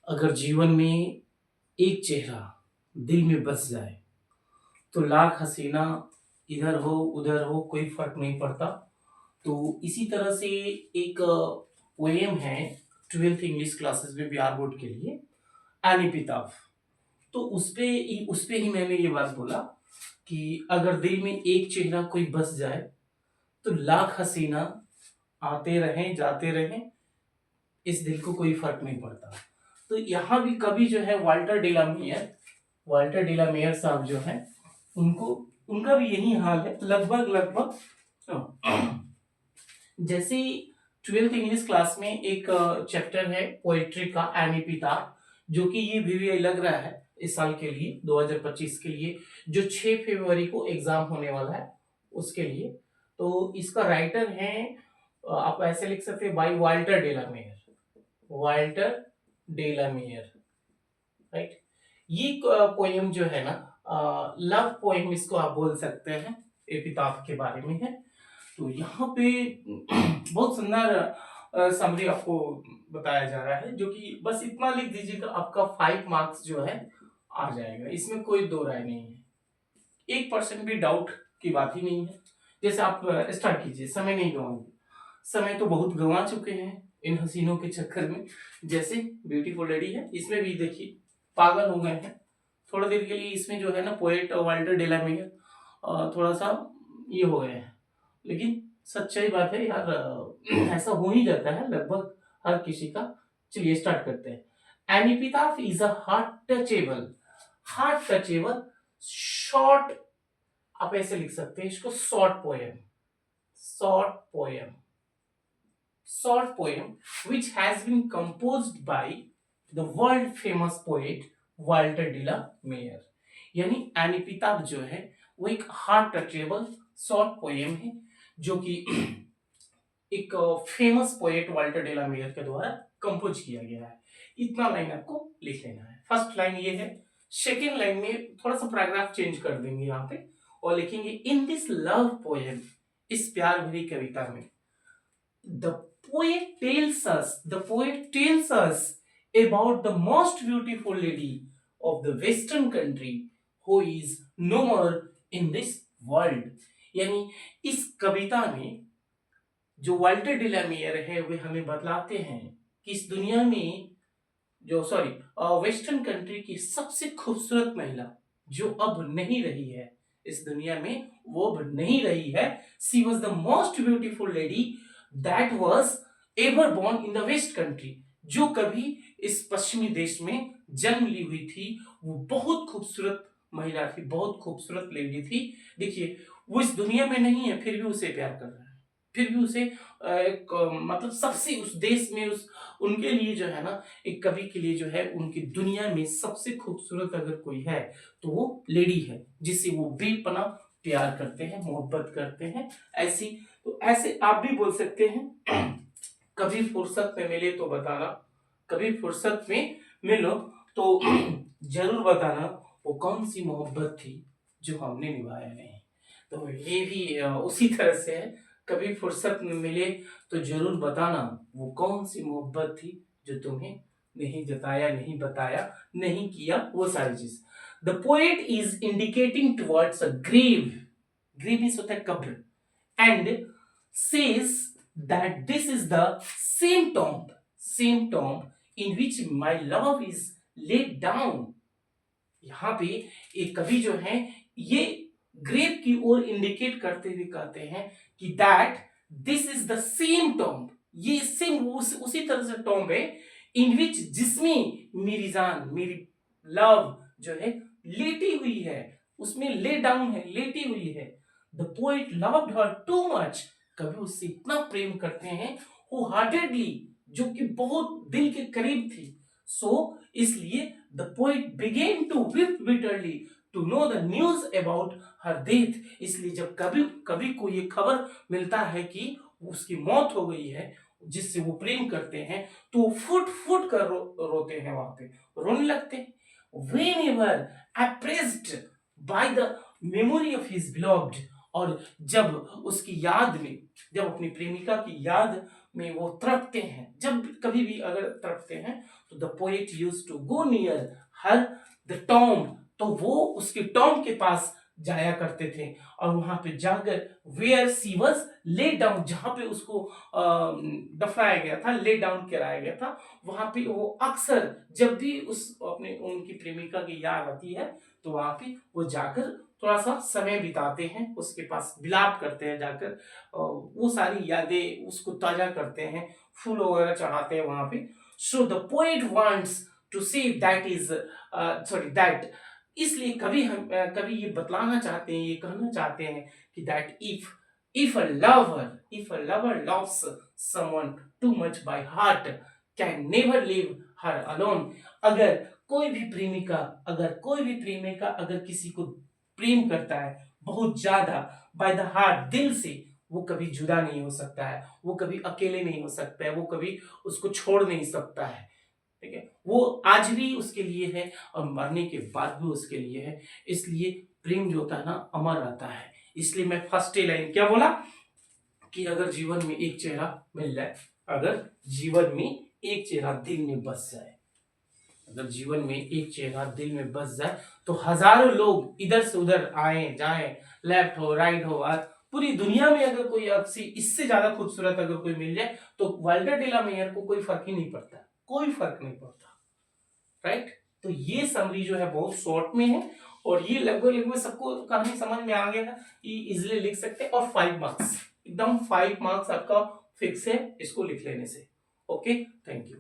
अगर जीवन में एक चेहरा दिल में बस जाए तो लाख हसीना इधर हो उधर हो कोई फर्क नहीं पड़ता। तो इसी तरह से एक पोएम है 12th इंग्लिश क्लासेस में बिहार बोर्ड के लिए, एनिपिताफ। तो उस पे ही मैंने ये बात बोला कि अगर दिल में एक चेहरा कोई बस जाए तो लाख हसीना आते रहें जाते रहें, इस दिल को कोई फर्क नहीं पड़ता। तो यहाँ भी कवि जो है वाल्टर डिलामेयर साहब जो है, उनको उनका भी यही हाल है लगभग लगभग। जैसे 12th इंग्लिश क्लास में एक चैप्टर है पोएट्री का, एनिपिटाफ, जो कि ये भी लग रहा है इस साल के लिए 2025 के लिए, जो 6 फरवरी को एग्जाम होने वाला है उसके लिए। तो इसका राइटर है, आप ऐसे लिख सकते हैं, बाय वाल्टर डेलामेयर, वाल्टर डेलामेयर, राइट। ये पोएम जो है ना, लव पोएम इसको आप बोल सकते हैं, एपिताफ के बारे में है। तो यहाँ पे बहुत सुंदर समरी आपको बताया जा रहा है, जो कि बस इतना लिख दीजिएगा, आपका 5 मार्क्स जो है आ जाएगा, इसमें कोई दो राय नहीं है, 1% भी डाउट की बात ही नहीं है। जैसे आप स्टार्ट कीजिए, समय नहीं गवाएंगे, समय तो बहुत गंवा चुके हैं इन हसीनों के चक्कर में। जैसे ब्यूटीफुल लेडी है, इसमें भी देखिए पागल हो गए हैं थोड़ा देर के लिए। इसमें जो है ना पोएट वाल्टर डेलामेयर थोड़ा सा ये हो गए हैं, लेकिन सच्चाई बात है यार, ऐसा हो ही जाता है लगभग हर किसी का। चलिए स्टार्ट करते हैं। An epitaph is a heart touchable short, आप ऐसे लिख सकते हैं इसको, short poem short poem which has been composed by the world famous poet Walter de la Mare. यानी एनिपिताफ जो है वो एक हार्ट टचेबल शॉर्ट पोएम है, जो कि एक famous poet Walter de la mayor के द्वारा कंपोज किया गया है। इतना लाइन आपको लिख लेना है। फर्स्ट लाइन ये है, सेकेंड लाइन में थोड़ा सा पैराग्राफ चेंज कर देंगे यहाँ पे और लिखेंगे, इन दिस लव पोएम, इस प्यार भरी कविता में, the the poet tells us about the most beautiful lady of the western country who is no more in this world। यानी इस कविता में जो वाल्टर डिलामियर है वे हमें बतलाते हैं कि इस दुनिया में जो वेस्टर्न कंट्री की सबसे खूबसूरत महिला जो अब नहीं रही है इस दुनिया में, वो अब नहीं रही है। She was the most beautiful lady that was ever born in the west country, जो कभी इस पश्चिमी देश में जन्म ली हुई थी। वो बहुत खूबसूरत महिला थी, बहुत खूबसूरत लेडी थी। देखिए वो इस दुनिया में नहीं है, फिर भी उसे प्यार कर रहा है, फिर भी उसे मतलब सबसे उस देश में उस उनके लिए जो है ना, एक कवि के लिए जो है, उनकी दुनिया में सबसे खूबसूरत अगर कोई है तो वो लेडी है, जिससे वो बेपनाह प्यार करते हैं, मोहब्बत करते हैं। ऐसी तो ऐसे आप भी बोल सकते हैं, कभी फुर्सत में मिले तो बताना, कभी फुर्सत में मिलो तो जरूर बताना वो कौन सी मोहब्बत थी जो हमने निभाया नहीं। तो ये भी उसी तरह से है, कभी फुर्सत में मिले तो जरूर बताना वो कौन सी मोहब्बत थी जो तुम्हें नहीं जताया, नहीं बताया, नहीं किया वो सारी चीज। The poet is indicating towards a grave, grave means होता है कब्र, and says that this is the same tomb in which my love is laid down। यहाँ पे एक कवि जो है ये ग्रेव की ओर इंडिकेट करते हुए कहते हैं कि that this is the same tomb, ये सेम उसी तरह से टॉम्ब है, इन विच जिसमें मेरी जान, मेरी लव जो है लेटी हुई है, उसमें ले डाउन है, लेटी हुई है। The poet loved her too much, कवि उससे इतना प्रेम करते हैं हु हार्टेडली, जो कि बहुत दिल के करीब थी। सो इसलिए the poet began to weep bitterly to know the news about her death. इसलिए जब कवि को ये खबर मिलता है कि उसकी मौत हो गई है जिससे वो प्रेम करते हैं, तो वो फुट फुट कर रोते हैं, वहां पे रोने लगते हैं। Whenever appraised by the memory of his beloved, और जब उसकी याद में, जब अपनी प्रेमिका की याद में वो तड़पते हैं, जब कभी भी अगर तड़पते हैं, तो the poet used to go near her the tomb, तो वो उसके टॉम के पास जाया करते थे और वहां पे जाकर where she was lay down, जहां पे उसको दफनाया गया था, ले डाउन कराया गया था, वहां पे वो अक्सर जब भी उस अपने उनकी प्रेमिका की याद आती है तो वहां पे वो जाकर थोड़ा सा समय बिताते हैं, उसके पास विलाप करते हैं जाकर, वो सारी यादें उसको ताजा करते हैं, फूल वगैरह चढ़ाते हैं वहां पे। So the poet wants to say that is sorry that, इसलिए कभी ये बतलाना चाहते हैं, ये कहना चाहते हैं कि that if a lover loves someone too much by heart can never leave her alone, अगर कोई भी प्रेमिका अगर किसी को प्रेम करता है बहुत ज्यादा, बाय द हार्ट, दिल से, वो कभी जुदा नहीं हो सकता है, वो कभी अकेले नहीं हो सकता है, वो कभी उसको छोड़ नहीं सकता है। ठीक है, वो आज भी उसके लिए है और मरने के बाद भी उसके लिए है। इसलिए प्रेम जो होता है ना, अमर रहता है। इसलिए मैं फर्स्ट लाइन क्या बोला कि अगर जीवन में एक चेहरा मिल जाए, अगर जीवन में एक चेहरा दिल में बस जाए, अगर जीवन में एक चेहरा दिल में बस जाए, तो हजारों लोग इधर से उधर आए जाएं, लेफ्ट हो राइट हो, और पूरी दुनिया में अगर कोई आपसी इससे ज्यादा खूबसूरत अगर कोई मिल जाए, तो वाल्टर डिला मेयर को कोई फर्क ही नहीं पड़ता, कोई फर्क नहीं पड़ता। राइट, तो ये समरी जो है बहुत शॉर्ट में है, और ये लगभग लगभग सबको कहानी समझ में आ गया है, ये इजिली लिख सकते हैं, और 5 मार्क्स, एकदम 5 मार्क्स आपका फिक्स है इसको लिख लेने से। Okay, thank you.